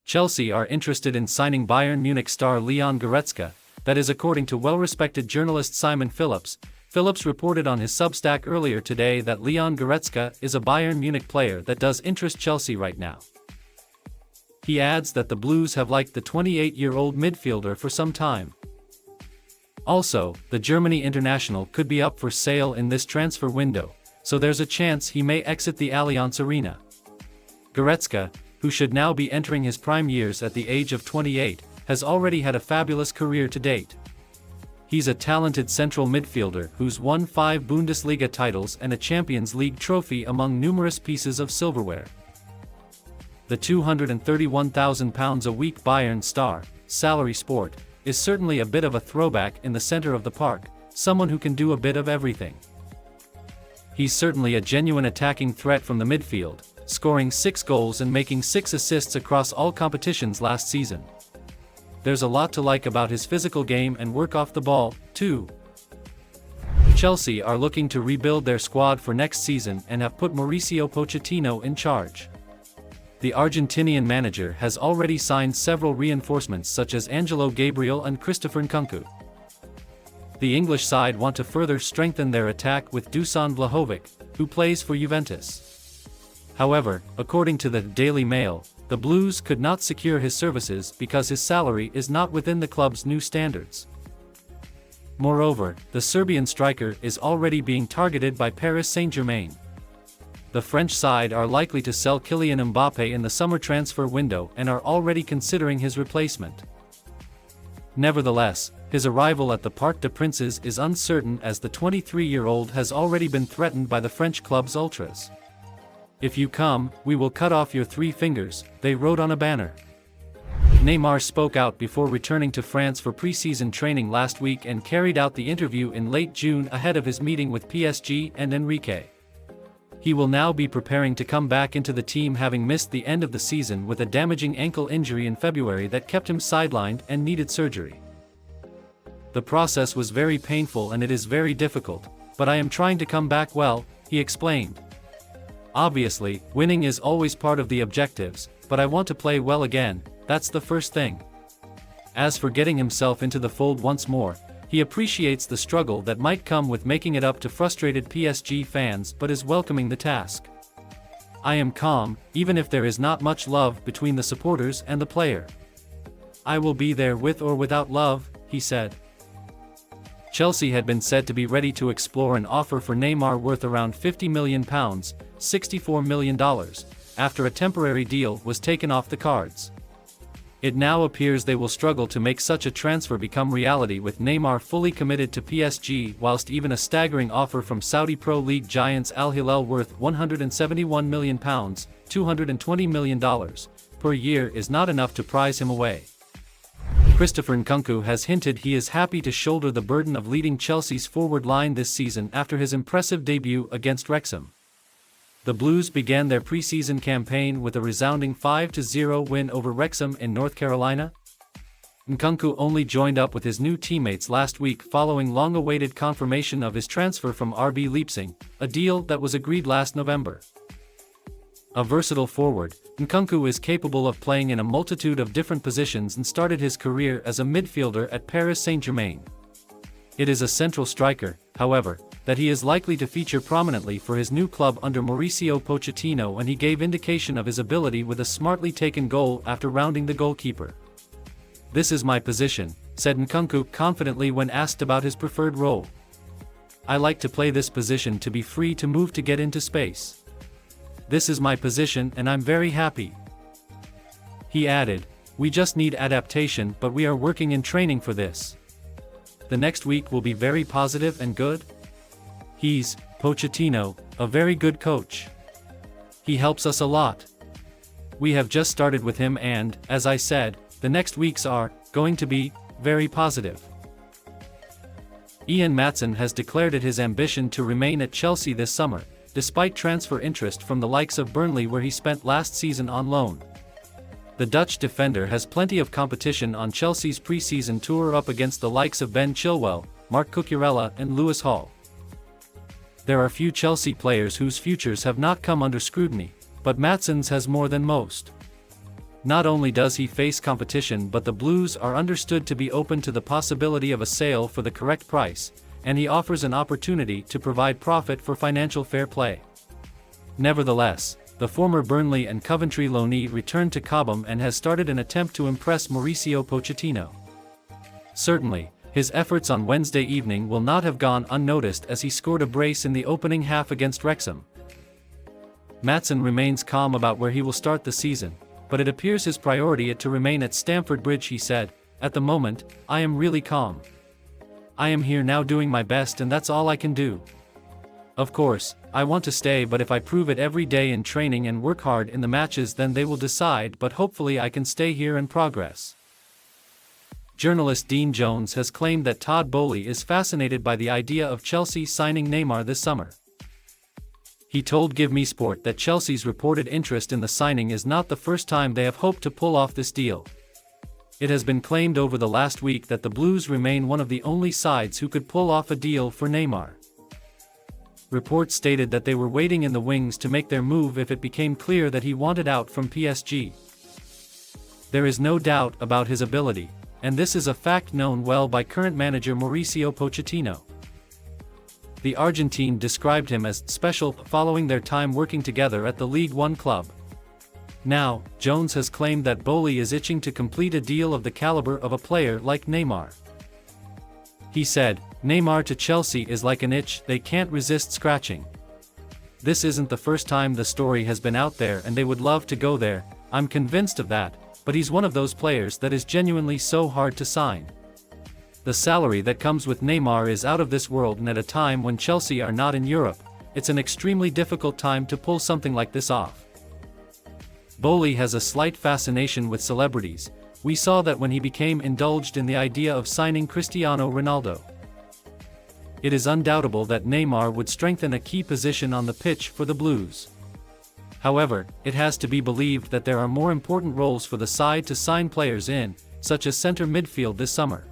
Chelsea are interested in signing Bayern Munich star Leon Goretzka, that is according to well-respected journalist Simon Phillips. Phillips reported on his Substack earlier today that Leon Goretzka is a Bayern Munich player that does interest Chelsea right now. He adds that the Blues have liked the 28-year-old midfielder for some time. Also, the Germany international could be up for sale in this transfer window, so there's a chance he may exit the Allianz Arena. Goretzka, who should now be entering his prime years at the age of 28, has already had a fabulous career to date. He's a talented central midfielder who's won 5 Bundesliga titles and a Champions League trophy among numerous pieces of silverware. The £231,000 a week Bayern star, salary sport, is certainly a bit of a throwback in the center of the park, someone who can do a bit of everything. He's certainly a genuine attacking threat from the midfield, scoring 6 goals and making 6 assists across all competitions last season. There's a lot to like about his physical game and work off the ball, too. Chelsea are looking to rebuild their squad for next season and have put Mauricio Pochettino in charge. The Argentinian manager has already signed several reinforcements such as Angelo Gabriel and Christopher Nkunku. The English side want to further strengthen their attack with Dusan Vlahovic, who plays for Juventus. However, according to the Daily Mail, the Blues could not secure his services because his salary is not within the club's new standards. Moreover, the Serbian striker is already being targeted by Paris Saint-Germain. The French side are likely to sell Kylian Mbappé in the summer transfer window and are already considering his replacement. Nevertheless, his arrival at the Parc des Princes is uncertain as the 23-year-old has already been threatened by the French club's ultras. "If you come, we will cut off your 3 fingers," they wrote on a banner. Neymar spoke out before returning to France for pre-season training last week and carried out the interview in late June ahead of his meeting with PSG and Enrique. He will now be preparing to come back into the team, having missed the end of the season with a damaging ankle injury in February that kept him sidelined and needed surgery. "The process was very painful and it is very difficult, but I am trying to come back well," he explained. "Obviously, winning is always part of the objectives, but I want to play well again, that's the first thing." As for getting himself into the fold once more, he appreciates the struggle that might come with making it up to frustrated PSG fans but is welcoming the task. "I am calm, even if there is not much love between the supporters and the player. I will be there with or without love," he said. Chelsea had been said to be ready to explore an offer for Neymar worth around £50 million, $64 million, after a temporary deal was taken off the cards. It now appears they will struggle to make such a transfer become reality, with Neymar fully committed to PSG, whilst even a staggering offer from Saudi Pro League giants Al Hilal worth £171 million, $220 million, per year is not enough to prize him away. Christopher Nkunku has hinted he is happy to shoulder the burden of leading Chelsea's forward line this season after his impressive debut against Wrexham. The Blues began their preseason campaign with a resounding 5-0 win over Wrexham in North Carolina. Nkunku only joined up with his new teammates last week following long-awaited confirmation of his transfer from RB Leipzig, a deal that was agreed last November. A versatile forward, Nkunku is capable of playing in a multitude of different positions and started his career as a midfielder at Paris Saint-Germain. It is a central striker, however, that he is likely to feature prominently for his new club under Mauricio Pochettino, and he gave indication of his ability with a smartly taken goal after rounding the goalkeeper. "This is my position," said Nkunku confidently when asked about his preferred role. "I like to play this position to be free to move to get into space. This is my position and I'm very happy." He added, "We just need adaptation, but we are working in training for this. The next week will be very positive and good. He's, Pochettino, a very good coach. He helps us a lot. We have just started with him and, as I said, the next weeks are going to be very positive." Ian Matson has declared it his ambition to remain at Chelsea this summer, despite transfer interest from the likes of Burnley, where he spent last season on loan. The Dutch defender has plenty of competition on Chelsea's pre-season tour, up against the likes of Ben Chilwell, Marc Cucurella and Lewis Hall. There are few Chelsea players whose futures have not come under scrutiny, but Matson's has more than most. Not only does he face competition, but the Blues are understood to be open to the possibility of a sale for the correct price, and he offers an opportunity to provide profit for financial fair play. Nevertheless, the former Burnley and Coventry loanee returned to Cobham and has started an attempt to impress Mauricio Pochettino. Certainly, his efforts on Wednesday evening will not have gone unnoticed as he scored a brace in the opening half against Wrexham. Matson remains calm about where he will start the season, but it appears his priority is to remain at Stamford Bridge. He said, "At the moment, I am really calm. I am here now doing my best and that's all I can do. Of course, I want to stay, but if I prove it every day in training and work hard in the matches, then they will decide, but hopefully I can stay here and progress." Journalist Dean Jones has claimed that Todd Boehly is fascinated by the idea of Chelsea signing Neymar this summer. He told Give Me Sport that Chelsea's reported interest in the signing is not the first time they have hoped to pull off this deal. It has been claimed over the last week that the Blues remain one of the only sides who could pull off a deal for Neymar. Reports stated that they were waiting in the wings to make their move if it became clear that he wanted out from PSG. There is no doubt about his ability, and this is a fact known well by current manager Mauricio Pochettino. The Argentine described him as special following their time working together at the League One club. Now, Jones has claimed that Boehly is itching to complete a deal of the caliber of a player like Neymar. He said, "Neymar to Chelsea is like an itch they can't resist scratching. This isn't the first time the story has been out there and they would love to go there, I'm convinced of that, but he's one of those players that is genuinely so hard to sign. The salary that comes with Neymar is out of this world, and at a time when Chelsea are not in Europe, it's an extremely difficult time to pull something like this off." Boehly has a slight fascination with celebrities. We saw that when he became indulged in the idea of signing Cristiano Ronaldo. It is undoubtable that Neymar would strengthen a key position on the pitch for the Blues. However, it has to be believed that there are more important roles for the side to sign players in, such as centre midfield this summer.